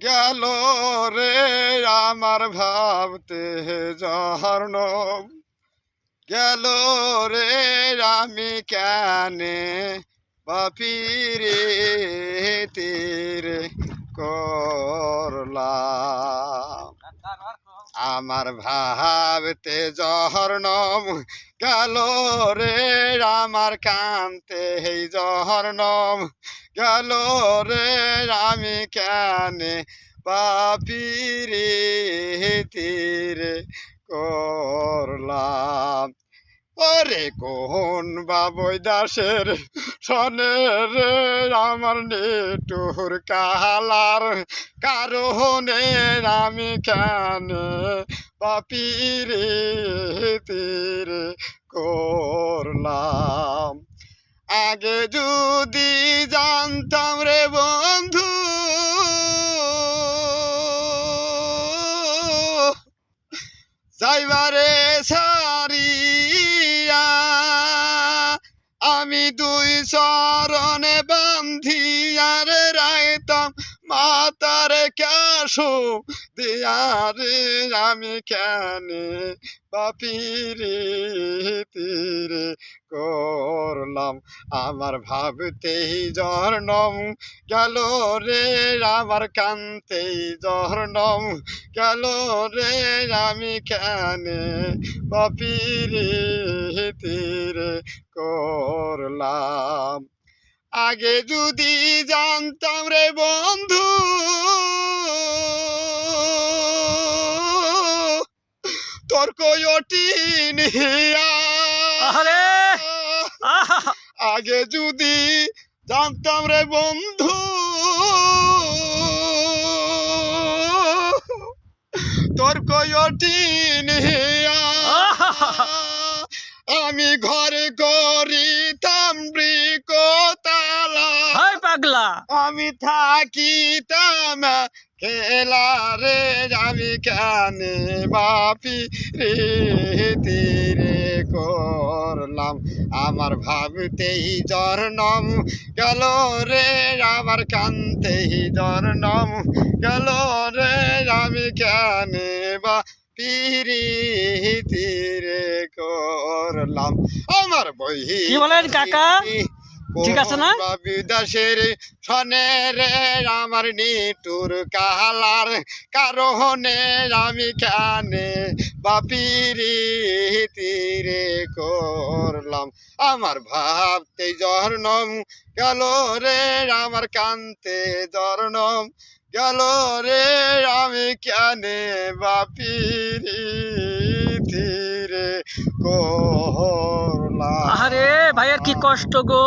গেল রে আমার ভাবতে জহরনম গেল রে আমি কেনে বাপিরে তীরে করলাম আমার ভাবতে জহরনম গেল রে আমার কান্তে জহরনম গেল রে আমি কেনে বাপিরে তীরে করলাম ওরে কোন বাবুই দাসের সনে রে আমার নেটুর কালার কারণে আমি কেন বাপিরে তীরে করলাম আগে যদি জানতাম রে বন্ধু যাইবারে সারিয়া আমি দুই চরণে বান্ধিয়ার রাইতাম মাতার ক্যাশো দিয়ারে আমি কেনে বাপিরে তীরে করলাম আমার ভাবতেই জহরনম গেল রে আমার কান্তেই জহরনম গেল রে আমি কেনে বাপিরে তীরে করলাম আগে যদি জানতাম রে বন্ধু তোর কয়টিন আগে যদি জানতাম রে বন্ধু তোর কয়টিন আমি ঘরে করিতাম বৃকতালা পাগলা আমি থাকিতাম খেলা রে আমি কানে বাপি রে তীরে করলাম আমার ভাবতেই জহরনম গেল রে আমার কান্তেই জহরনম গেল রে আমি কানে বাপিরে তীরে করলাম আমার বই কি বলেন কাকা ঠিক আছে না বিদাসের সনে রে আমার নিটুর কালার কারণে আমি কানে বাপিরে তীরে করলাম আমার ভাবতে জহরনম গেল রে আমার কান্তে জহরনম গেল রে আমি কেনে বাপিরে তীরে করলাম আরে ভাইয়ের কি কষ্ট গো।